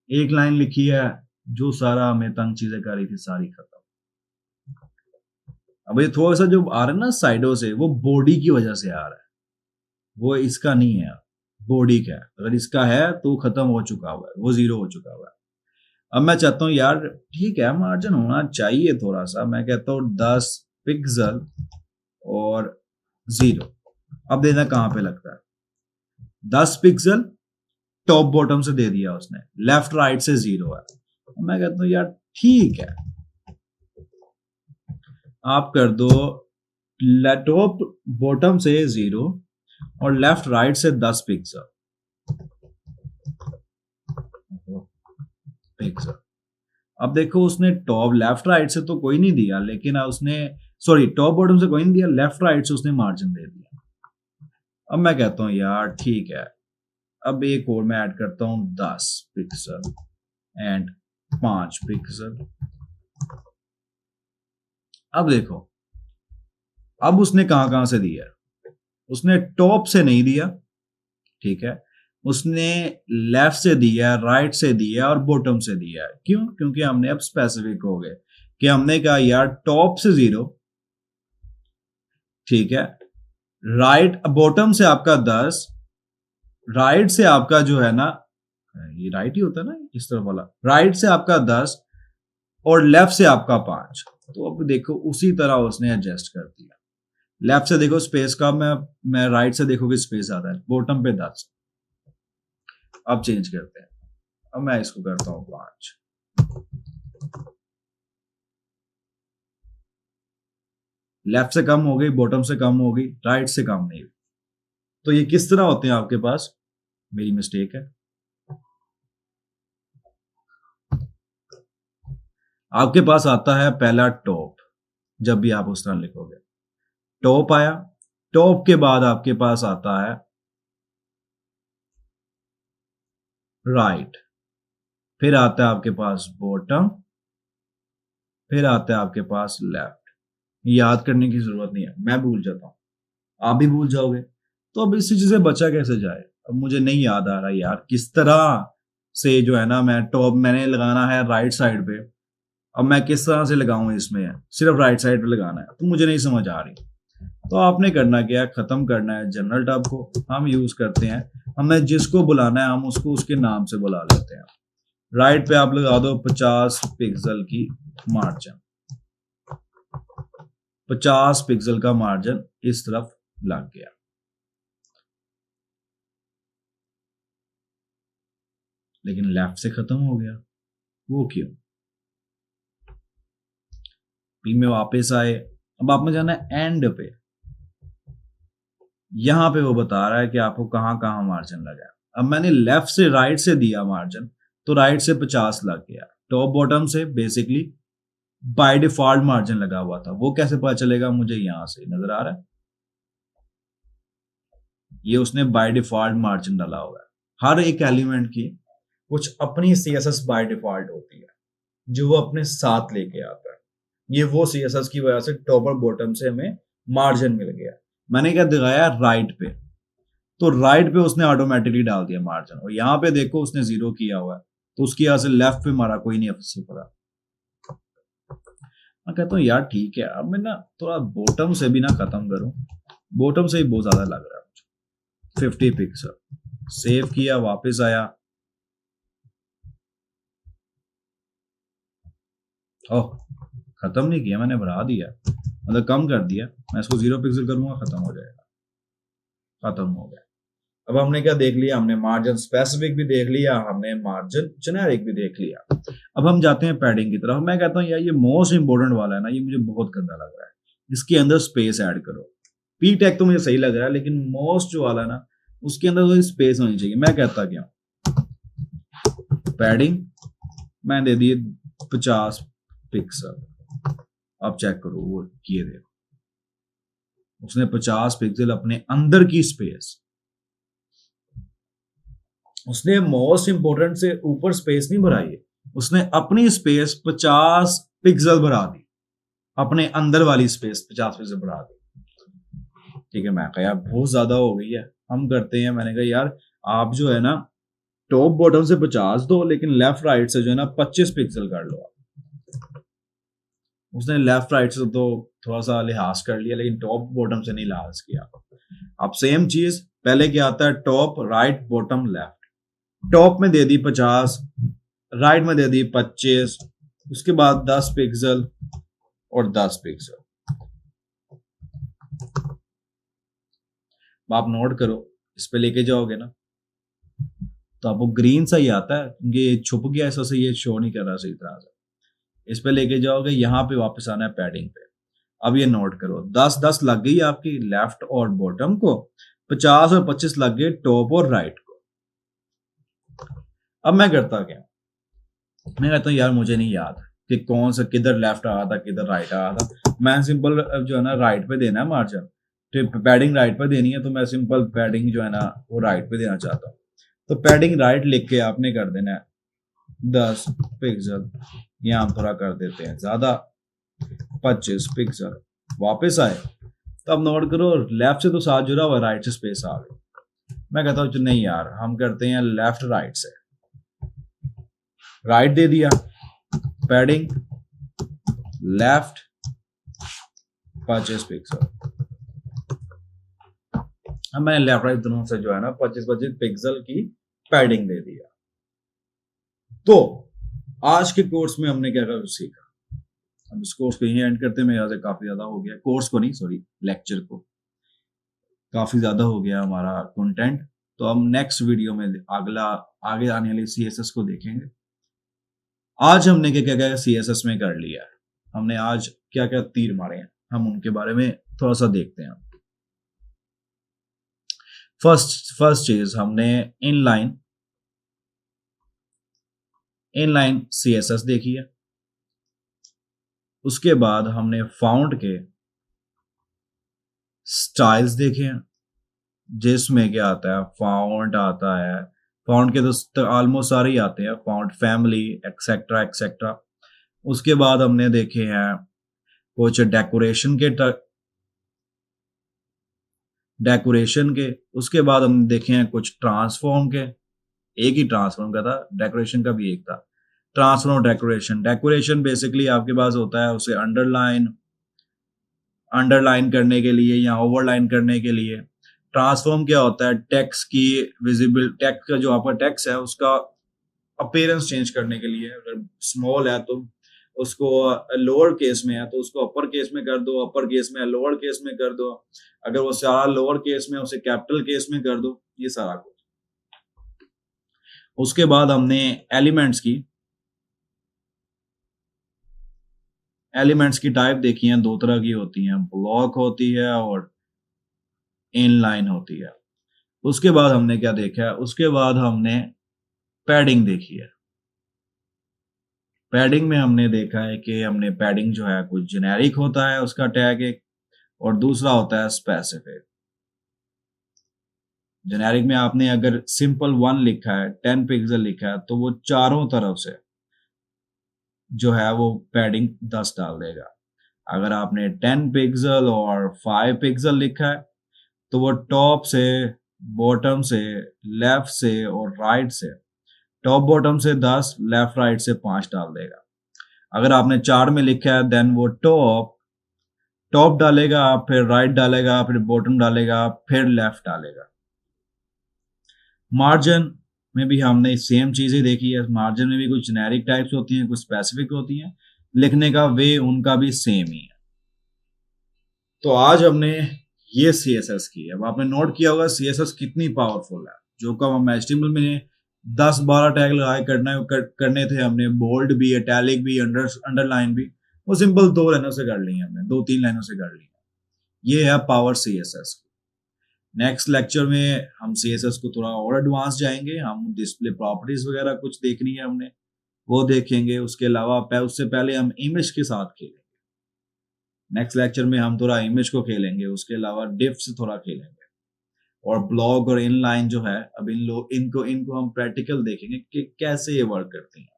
एक लाइन लिखी है, जो सारा हमें तंग चीजें कर रही थी सारी खत्म। अब ये थोड़ा सा जो आ रहा है ना साइडों से, वो बॉडी की वजह से आ रहा है, वो इसका नहीं है, बॉडी का है। अगर इसका है तो खत्म हो चुका हुआ है, वो जीरो हो चुका हुआ है। अब मैं चाहता हूं यार ठीक है मार्जिन होना चाहिए थोड़ा सा, मैं कहता हूं 10 पिक्सल और 0। अब देना कहां पे लगता है, 10 पिक्सल टॉप बॉटम से दे दिया उसने, लेफ्ट राइट से 0 है। मैं कहता हूं यार ठीक है, आप कर दो टॉप बॉटम से 0 और लेफ्ट राइट से 10 पिक्सल। अब देखो उसने टॉप लेफ्ट राइट से तो कोई नहीं दिया, लेकिन उसने सॉरी टॉप बॉटम से कोई नहीं दिया, लेफ्ट राइट से उसने मार्जिन दे दिया। अब मैं कहता हूं यार ठीक है, अब एक और मैं ऐड करता हूं 10 पिक्सल एंड 5 पिक्सल। अब देखो, अब उसने कहां कहां से दिया, उसने टॉप से नहीं दिया, ठीक है, उसने लेफ्ट से दिया, राइट से दिया और बॉटम से दिया। क्यों? क्योंकि हमने अब स्पेसिफिक हो गए कि हमने कहा यार टॉप से 0, ठीक है, राइट बॉटम से आपका 10, राइट से आपका जो है ना, ये राइट ही होता है ना इस तरफ वाला, राइट से आपका 10 और लेफ्ट से आपका 5, तो अब देखो उसी तरह उसने एडजस्ट कर दिया। लेफ्ट से देखो स्पेस का, मैं राइट से देखोगे स्पेस आता है, बॉटम पे 10। अब चेंज करते हैं, अब मैं इसको करता हूं 5। लेफ्ट से कम हो गई, बॉटम से कम हो गई, राइट से कम नहीं हुई। तो ये किस तरह होते हैं आपके पास? मेरी मिस्टेक है। आपके पास आता है पहला टॉप, जब भी आप उस तरह लिखोगे टॉप आया, टॉप के बाद आपके पास आता है राइट, फिर आता है आपके पास बॉटम, फिर आता है आपके पास लेफ्ट। याद करने की जरूरत नहीं है, मैं भूल जाता हूं, आप भी भूल जाओगे। तो अब इसी चीज से बचा कैसे जाए? अब मुझे नहीं याद आ रहा यार किस तरह से जो है ना, मैं टॉप मैंने लगाना है राइट साइड पे, अब मैं किस तरह से लगाऊं? इसमें सिर्फ राइट साइड पे लगाना है, तो मुझे नहीं समझ आ रही। तो आपने करना क्या है, खत्म करना है जनरल टैब को, हम यूज करते हैं, हमें जिसको बुलाना है हम उसको उसके नाम से बुला लेते हैं। राइट पे आप लगा दो 50 पिक्सल की मार्जिन, 50 पिक्सल का मार्जिन इस तरफ लग गया। लेकिन लेफ्ट से खत्म हो गया, वो क्यों? पी में वापस आए, अब आपने जाना है एंड पे, यहां पे वो बता रहा है कि आपको कहां कहां मार्जिन लगा। अब मैंने लेफ्ट से राइट से दिया मार्जिन, तो राइट से 50 लग गया, टॉप बॉटम से बेसिकली बाय डिफॉल्ट मार्जिन लगा हुआ था, वो कैसे पता चलेगा मुझे? यहां से नजर आ रहा है, ये उसने बाय डिफॉल्ट मार्जिन डाला हुआ है। हर एक एलिमेंट की कुछ अपनी सीएसएस बाय डिफॉल्ट होती है जो वो अपने साथ लेके आता है। ये वो सीएसएस की वजह से टॉप और बॉटम से हमें मार्जिन मिल गया। मैंने क्या दिखाया? राइट पे, तो राइट पे उसने ऑटोमेटिकली डाल दिया मार्जिन, और यहां पे देखो उसने 0 किया हुआ है, तो उसकी वजह से लेफ्ट पे मारा, कोई नहीं अफसर पड़ा। मैं कहता हूँ यार ठीक है, अब मैं ना थोड़ा बॉटम से भी ना खत्म करूं, बॉटम से ही बहुत ज्यादा लग रहा है मुझे। 50 पिक्सल सेव किया, वापस आया, ओह खत्म नहीं किया मैंने, बढ़ा दिया, मतलब कम कर दिया। मैं इसको 0 पिक्सल करूंगा, खत्म हो जाएगा, खत्म हो गया। अब हमने क्या देख लिया? हमने मार्जिन स्पेसिफिक भी देख लिया, हमने मार्जिन जेनेरिक भी देख लिया। अब हम जाते हैं पैडिंग की तरफ। मैं कहता हूँ यार ये मोस्ट इंपोर्टेंट वाला है ना, ये मुझे बहुत गंदा लग रहा है, इसके अंदर स्पेस ऐड करो। पी टैग तो मुझे सही लग रहा है, लेकिन मोस्ट जो वाला है ना, उसके अंदर थोड़ी स्पेस होनी चाहिए। मैं कहता क्या, पैडिंग मैं दे दिए 50 पिक्सल। अब चेक करो, वो ये देखो उसने 50 पिक्सल अपने अंदर की स्पेस, उसने मोस्ट इंपोर्टेंट से ऊपर स्पेस नहीं बढ़ाई है, उसने अपनी स्पेस 50 पिक्सल बढ़ा दी, अपने अंदर वाली स्पेस 50 पिक्सल बढ़ा दी। ठीक है, मैं कहा यार बहुत ज्यादा हो गई है, हम करते हैं। मैंने कहा यार आप जो है ना टॉप बॉटम से 50 दो, लेकिन लेफ्ट राइट से जो है ना 25 पिक्सल कर लो। उसने लेफ्ट राइट से तो थोड़ा सा लिहाज कर लिया, लेकिन टॉप बॉटम से नहीं लिहाज किया। अब सेम चीज पहले क्या आता है, top right bottom left. Top में दे दी 50, राइट में दे दी 25, उसके बाद 10 पिक्सल और 10 पिक्सल। आप नोट करो, इस पे लेके जाओगे ना तो आपको ग्रीन सा ही आता है, क्योंकि ये छुप गया, इस वजह से ये शो नहीं कर रहा सही तरह से। इस पे लेके जाओगे, यहाँ पे वापस आना है पैडिंग पे। अब ये नोट करो, 10-10 लग गई आपकी लेफ्ट और बॉटम को, 50 और 25 लग गए टॉप और राइट को। अब मैं करता क्या, मैं कहता हूँ यार मुझे नहीं याद कि कौन सा किधर लेफ्ट आ रहा था किधर राइट आ रहा था, मैं सिंपल जो है ना राइट पे देना है मार्जिन, तो पैडिंग राइट पे देनी है, तो मैं सिंपल पैडिंग जो है ना वो राइट पे देना चाहता हूँ। तो पैडिंग राइट लिख के आपने कर देना है 10 पिक्सल, यहाँ हम थोड़ा कर देते हैं ज्यादा 25 पिक्सल। वापस आए तो अब नोट करो, लेफ्ट से तो साथ जुड़ा हुआ, राइट से स्पेस आ गई। मैं कहता हूँ नहीं यार हम करते हैं लेफ्ट राइट से, राइट दे दिया, पैडिंग लेफ्ट 25 पिक्सल। अब मैंने लेफ्ट राइट दोनों से जो है ना 25-25 पिक्सल की पैडिंग दे दिया। तो आज के कोर्स में हमने क्या क्या सीखा, अब इस कोर्स को यहीं एंड करते हैं। मेरे ख्याल से काफी ज्यादा हो गया, कोर्स को नहीं सॉरी लेक्चर को, काफी ज्यादा हो गया हमारा कंटेंट। तो हम नेक्स्ट वीडियो में अगला आगे आने वाली सीएसएस को देखेंगे। आज हमने क्या क्या क्या सीएसएस में कर लिया है, हमने आज क्या क्या तीर मारे हैं, हम उनके बारे में थोड़ा सा देखते हैं। फर्स्ट चीज हमने इनलाइन सीएसएस देखी है। उसके बाद हमने फाउंड के स्टाइल्स देखे हैं, जिसमें क्या आता है, फाउंड आता है, फाउंड के तो ऑलमोस्ट सारे ही आते हैं, फाउंड फैमिली एक्सेट्रा एक्सेट्रा। उसके बाद हमने देखे हैं कुछ डेकोरेशन के। उसके बाद हमने देखे हैं कुछ ट्रांसफॉर्म के, एक ही ट्रांसफॉर्म का था, डेकोरेशन का भी एक था। ट्रांसफॉर्म डेकोरेशन बेसिकली आपके पास होता है उसे अंडरलाइन करने के लिए या ओवरलाइन करने के लिए। ट्रांसफॉर्म क्या होता है, टेक्स्ट का जो अपर टेक्स्ट है उसका अपीयरेंस चेंज करने के लिए। अगर स्मॉल है तो उसको लोअर केस में है तो उसको अपर केस में कर दो, अपर केस में लोअर केस में कर दो, अगर वो सारा लोअर केस में उसे कैपिटल केस में कर दो, ये सारा कुछ। उसके बाद हमने एलिमेंट्स की टाइप देखी है, दो तरह की होती हैं, ब्लॉक होती है और इनलाइन होती है। उसके बाद हमने क्या देखा है, उसके बाद हमने पैडिंग देखी है। पैडिंग में हमने देखा है कि हमने पैडिंग जो है कुछ जेनेरिक होता है उसका टैग एक, और दूसरा होता है स्पेसिफिक। जेनेरिक में आपने अगर सिंपल 1 लिखा है, 10 पिक्सल लिखा है, तो वो चारों तरफ से जो है वो पैडिंग 10 डाल देगा। अगर आपने 10 पिक्सल और 5 पिक्सल लिखा है तो वो टॉप से, बॉटम से, लेफ्ट से और राइट से, टॉप बॉटम से 10, लेफ्ट राइट से 5 डाल देगा। अगर आपने 4 में लिखा है देन वो टॉप डालेगा, फिर राइट डालेगा, फिर बॉटम डालेगा, फिर लेफ्ट डालेगा। मार्जिन में भी हमने सेम चीजें देखी है। मार्जिन में भी कुछ जेनेरिक टाइप्स होती हैं, कुछ स्पेसिफिक होती हैं, लिखने का वे उनका भी सेम ही है। तो आज हमने ये सीएसएस की है। अब आपने नोट किया होगा सीएसएस कितनी पावरफुल है। जो काम हम एचटीएमएल में 10-12 टैग लगाए करने थे हमने, बोल्ड भी, इटैलिक भी, अंडरलाइन भी, वो सिंपल 2 लाइनों से कर ली हमने, 2-3 लाइनों से कर ली। ये है पावर सीएसएस। नेक्स्ट लेक्चर में हम सीएसएस को थोड़ा और एडवांस जाएंगे, हम डिस्प्ले प्रॉपर्टीज वगैरह कुछ देखनी है हमने, वो देखेंगे। उसके अलावा उससे पहले हम इमेज के साथ खेलेंगे। नेक्स्ट लेक्चर में हम थोड़ा इमेज को खेलेंगे, उसके अलावा डिफ से थोड़ा खेलेंगे, और ब्लॉग और इनलाइन जो है, अब इनको हम प्रैक्टिकल देखेंगे कि कैसे ये वर्क करती हैं।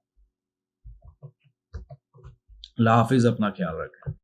अल्लाह हाफिज, अपना ख्याल रखें।